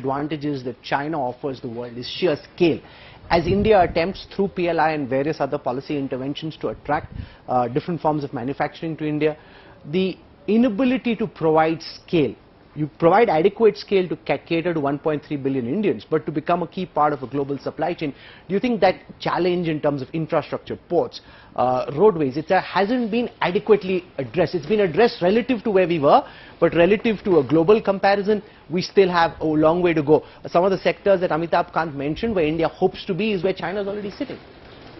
advantages that China offers the world is sheer scale. As India attempts through PLI and various other policy interventions to attract different forms of manufacturing to India, the inability to provide scale. You provide adequate scale to cater to 1.3 billion Indians, but to become a key part of a global supply chain, do you think that challenge in terms of infrastructure, ports, roadways, hasn't been adequately addressed? It's been addressed relative to where we were, but relative to a global comparison, we still have a long way to go. Some of the sectors that Amitabh Kant mentioned, where India hopes to be, is where China is already sitting.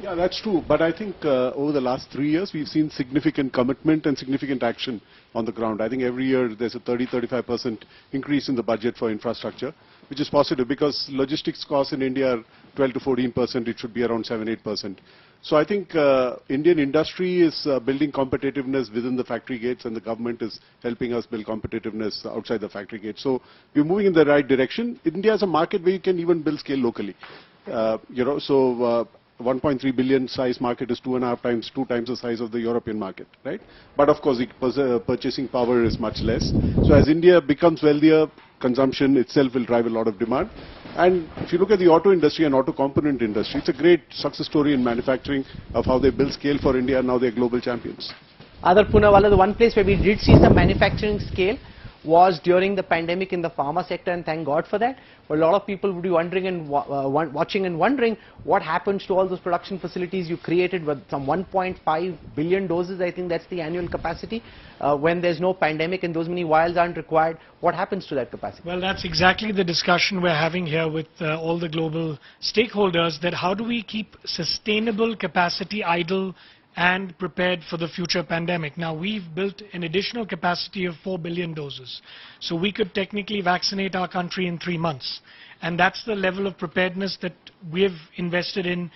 Yeah, that's true. But I think over the last 3 years, we've seen significant commitment and significant action on the ground. I think every year there's a 30-35% increase in the budget for infrastructure, which is positive because logistics costs in India are 12 to 14%. It should be around 7-8%. So I think Indian industry is building competitiveness within the factory gates, and the government is helping us build competitiveness outside the factory gates. So we're moving in the right direction. India is a market where you can even build scale locally. 1.3 billion size market is 2.5 times, 2 times the size of the European market, right? But of course, the purchasing power is much less. So as India becomes wealthier, consumption itself will drive a lot of demand. And if you look at the auto industry and auto component industry, it's a great success story in manufacturing of how they build scale for India, and now they're global champions. Adar Poonawalla, the one place where we did see some manufacturing scale was during the pandemic in the pharma sector, and thank God for that. But a lot of people would be wondering and watching and wondering what happens to all those production facilities you created with some 1.5 billion doses. I think that's the annual capacity. When there's no pandemic and those many vials aren't required, what happens to that capacity? Well, that's exactly the discussion we're having here with all the global stakeholders, that how do we keep sustainable capacity idle and prepared for the future pandemic. Now, we've built an additional capacity of 4 billion doses. So we could technically vaccinate our country in 3 months. And that's the level of preparedness that we've invested in,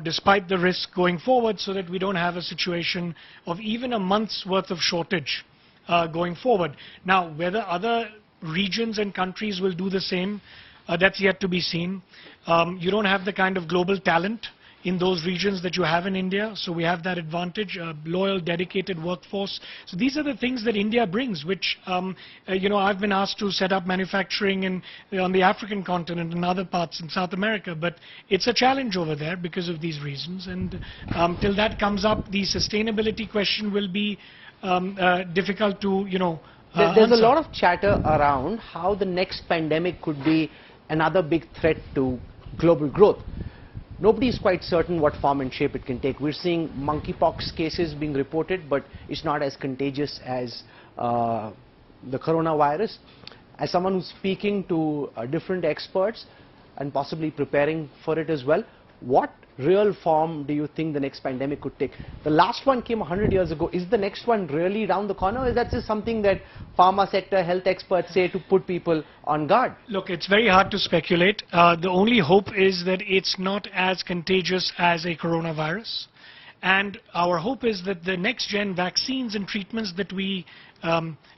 despite the risk going forward, so that we don't have a situation of even a month's worth of shortage going forward. Now, whether other regions and countries will do the same, that's yet to be seen. You don't have the kind of global talent in those regions that you have in India, so we have that advantage, a loyal, dedicated workforce. So these are the things that India brings, which, I've been asked to set up manufacturing on the African continent and other parts in South America, but it's a challenge over there because of these reasons, and till that comes up, the sustainability question will be difficult to, There's answer. a lot of chatter around how the next pandemic could be another big threat to global growth. Nobody is quite certain what form and shape it can take. We're seeing monkeypox cases being reported, but it's not as contagious as the coronavirus. As someone who's speaking to different experts and possibly preparing for it as well, what real form do you think the next pandemic could take? The last one came 100 years ago. Is the next one really around the corner, or is that just something that pharma sector health experts say to put people on guard? Look, it's very hard to speculate. The only hope is that it's not as contagious as a coronavirus. And our hope is that the next-gen vaccines and treatments that we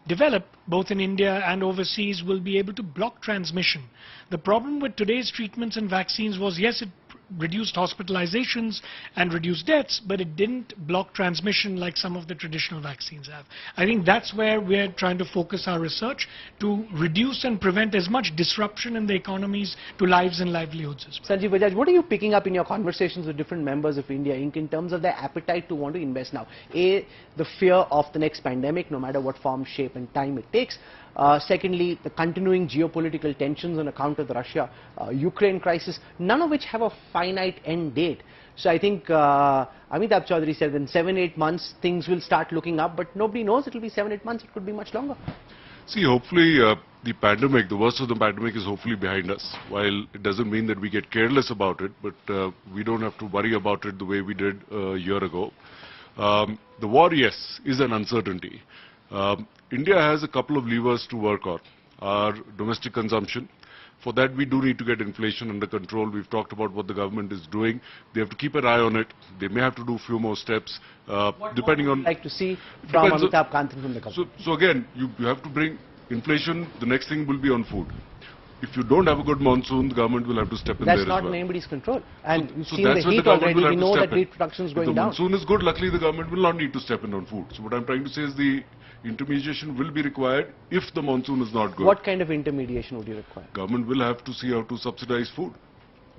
develop, both in India and overseas, will be able to block transmission. The problem with today's treatments and vaccines was, yes, it reduced hospitalizations and reduced deaths, but it didn't block transmission like some of the traditional vaccines have. I think that's where we're trying to focus our research, to reduce and prevent as much disruption in the economies to lives and livelihoods as well. Sanjiv Bajaj, what are you picking up in your conversations with different members of India Inc. in terms of their appetite to want to invest now? A, the fear of the next pandemic, no matter what form, shape and time it takes. Secondly, the continuing geopolitical tensions on account of the Russia-Ukraine crisis, none of which have a finite end date. So I think Amitabh Chaudhary said in 7-8 months things will start looking up, but nobody knows it will be 7-8 months, it could be much longer. See, hopefully the pandemic, the worst of the pandemic is hopefully behind us. While it doesn't mean that we get careless about it, but we don't have to worry about it the way we did a year ago. The war, yes, is an uncertainty. India has a couple of levers to work on. Our domestic consumption. For that, we do need to get inflation under control. We've talked about what the government is doing. They have to keep an eye on it. They may have to do a few more steps, depending on... What would you like to see from Amitabh Kant from the government? So again, you have to bring inflation. The next thing will be on food. If you don't have a good monsoon, the government will have to step in there as well. That's not in anybody's control. And you've so seen the heat already. We know that wheat production is going down. If the monsoon is good, luckily the government will not need to step in on food. So what I'm trying to say is the Intermediation will be required if the monsoon is not good. What kind of intermediation would you require? Government will have to see how to subsidize food.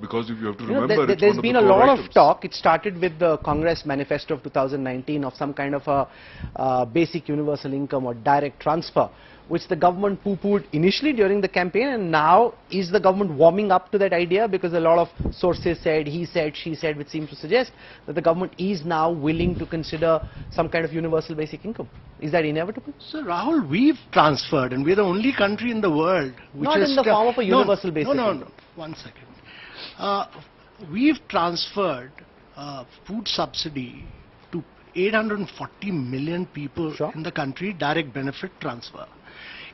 Because if you have to You know, remember, it's there's one of been the a core lot items. of talk. It started with the Congress manifesto of 2019 of some kind of a basic universal income or direct transfer, which the government poo-pooed initially during the campaign, and now is the government warming up to that idea? Because a lot of sources said, he said, she said, which seems to suggest that the government is now willing to consider some kind of universal basic income. Is that inevitable? So Rahul, we've transferred, and we're the only country in the world which Not in the form of a universal basic income. No, 1 second. We've transferred food subsidy to 840 million people in the country, direct benefit transfer.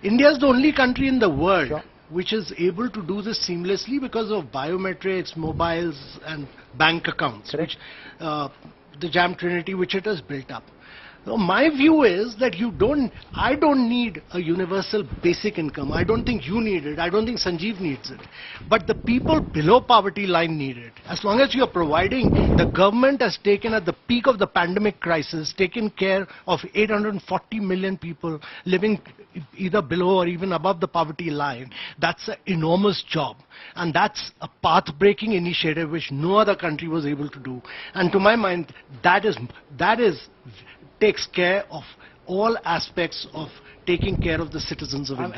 India is the only country in the world which is able to do this seamlessly because of biometrics, mobiles and bank accounts, which the Jam Trinity which it has built up. So my view is that I don't need a universal basic income. I don't think you need it. I don't think Sanjiv needs it. But the people below poverty line need it. As long as you are providing, the government has taken at the peak of the pandemic crisis, taken care of 840 million people living either below or even above the poverty line. That's an enormous job. And that's a path-breaking initiative which no other country was able to do. And to my mind, that takes care of all aspects of taking care of the citizens of India.